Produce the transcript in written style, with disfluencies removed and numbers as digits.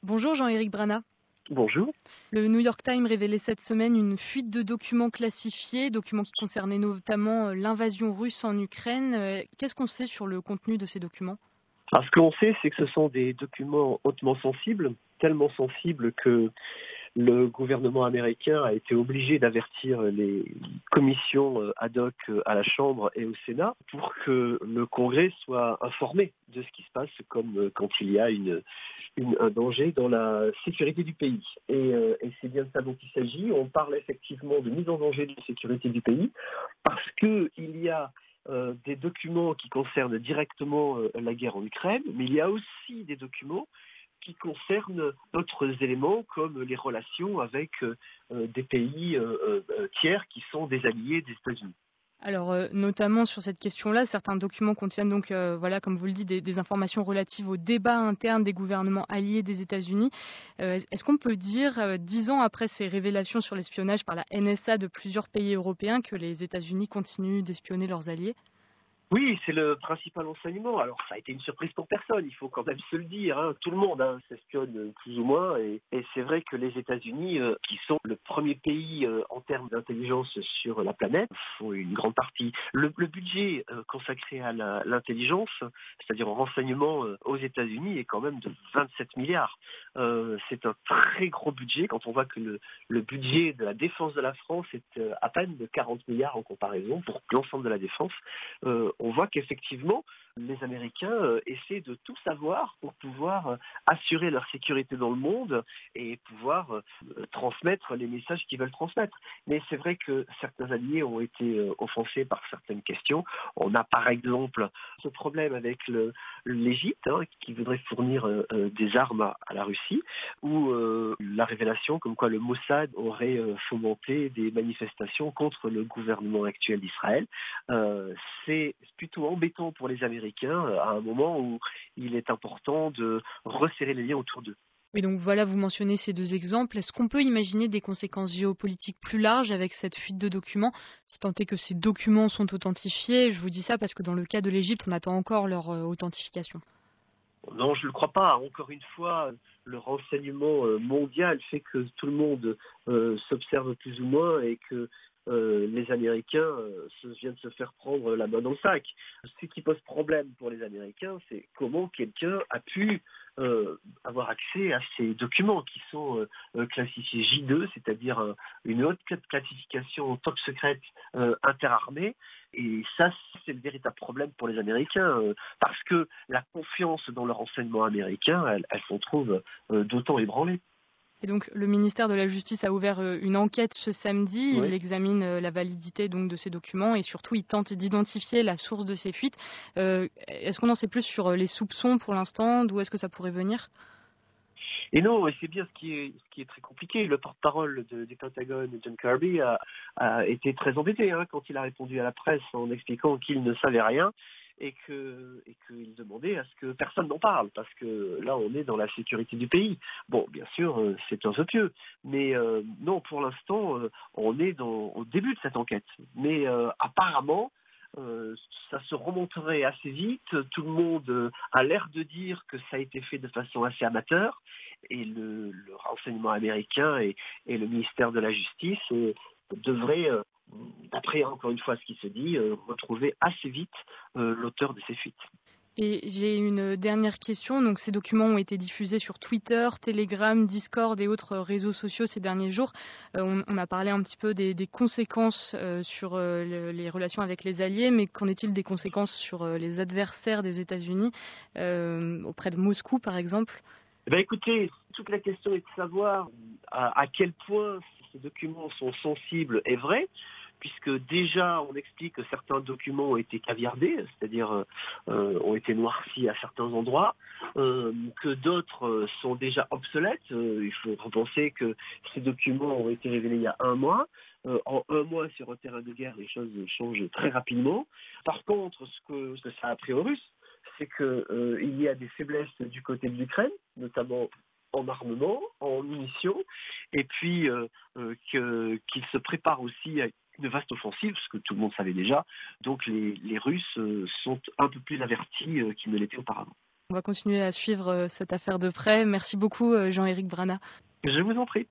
Bonjour Jean-Éric Brana. Bonjour. Le New York Times révélait cette semaine une fuite de documents classifiés, documents qui concernaient notamment l'invasion russe en Ukraine. Qu'est-ce qu'on sait sur le contenu de ces documents? Alors, ce que l'on sait, c'est que ce sont des documents hautement sensibles, tellement sensibles que le gouvernement américain a été obligé d'avertir les commissions ad hoc à la Chambre et au Sénat pour que le Congrès soit informé de ce qui se passe, comme quand il y a un danger dans la sécurité du pays. Et c'est bien de ça dont il s'agit. On parle effectivement de mise en danger de la sécurité du pays parce qu'il y a des documents qui concernent directement la guerre en Ukraine, mais il y a aussi des documents qui concernent d'autres éléments comme les relations avec des pays tiers qui sont des alliés des États-Unis. Alors, notamment sur cette question-là, certains documents contiennent donc, voilà, comme vous le dites, des informations relatives au débat interne des gouvernements alliés des États-Unis. Est-ce qu'on peut dire, 10 ans après ces révélations sur l'espionnage par la NSA de plusieurs pays européens, que les États-Unis continuent d'espionner leurs alliés? Oui, c'est le principal enseignement. Alors, ça a été une surprise pour personne, il faut quand même se le dire. Hein. Tout le monde s'espionne plus ou moins. Et c'est vrai que les États-Unis, qui sont le premier pays en termes d'intelligence sur la planète, font une grande partie. Le budget consacré à l'intelligence, c'est-à-dire au renseignement aux États-Unis, est quand même de 27 milliards. C'est un très gros budget quand on voit que le budget de la défense de la France est à peine de 40 milliards en comparaison pour l'ensemble de la défense. On voit qu'effectivement, les Américains essaient de tout savoir pour pouvoir assurer leur sécurité dans le monde et pouvoir transmettre les messages qu'ils veulent transmettre. Mais c'est vrai que certains alliés ont été offensés par certaines questions. On a par exemple ce problème avec l'Égypte, qui voudrait fournir des armes à la Russie, ou la révélation comme quoi le Mossad aurait fomenté des manifestations contre le gouvernement actuel d'Israël. C'est plutôt embêtant pour les Américains à un moment où il est important de resserrer les liens autour d'eux. Oui, donc voilà, vous mentionnez ces deux exemples. Est-ce qu'on peut imaginer des conséquences géopolitiques plus larges avec cette fuite de documents, si tant est que ces documents sont authentifiés? Je vous dis ça parce que dans le cas de l'Égypte, on attend encore leur authentification. Non, je ne le crois pas. Encore une fois, le renseignement mondial fait que tout le monde s'observe plus ou moins et que les Américains viennent de se faire prendre la main dans le sac. Ce qui pose problème pour les Américains, c'est comment quelqu'un a pu avoir accès à ces documents qui sont classifiés J2, c'est-à-dire une haute classification top secrète interarmée. Et ça, c'est le véritable problème pour les Américains, parce que la confiance dans le renseignement américain, elle s'en trouve d'autant ébranlée. Et donc le ministère de la Justice a ouvert une enquête ce samedi. Il Oui. examine la validité donc de ces documents et surtout il tente d'identifier la source de ces fuites. Est-ce qu'on en sait plus sur les soupçons pour l'instant? D'où est-ce que ça pourrait venir? Et non, et c'est bien ce qui est très compliqué. Le porte-parole du Pentagone, John Kirby, a été très embêté quand il a répondu à la presse en expliquant qu'il ne savait rien et qu'il demandait à ce que personne n'en parle, parce que là, on est dans la sécurité du pays. Bon, bien sûr, c'est un vœu pieux, mais non, pour l'instant, on est au début de cette enquête. Mais apparemment, ça se remonterait assez vite. Tout le monde a l'air de dire que ça a été fait de façon assez amateur. Et le renseignement américain et le ministère de la Justice devraient, d'après encore une fois ce qui se dit, retrouver assez vite l'auteur de ces fuites. Et j'ai une dernière question. Donc, ces documents ont été diffusés sur Twitter, Telegram, Discord et autres réseaux sociaux ces derniers jours. On a parlé un petit peu des conséquences sur les relations avec les alliés, mais qu'en est-il des conséquences sur les adversaires des États-Unis, auprès de Moscou par exemple? Eh bien, écoutez, toute la question est de savoir à quel point ces documents sont sensibles et vrais, puisque déjà on explique que certains documents ont été caviardés, c'est-à-dire ont été noircis à certains endroits, que d'autres sont déjà obsolètes. Il faut repenser que ces documents ont été révélés il y a un mois. En un mois sur un terrain de guerre, les choses changent très rapidement. Par contre, ce que ça a appris aux Russes, c'est qu'il y a des faiblesses du côté de l'Ukraine, notamment en armement, en munitions, et puis qu'ils se préparent aussi à une vaste offensive, ce que tout le monde savait déjà. Donc les Russes sont un peu plus avertis qu'ils ne l'étaient auparavant. On va continuer à suivre cette affaire de près. Merci beaucoup Jean-Éric Brana. Je vous en prie.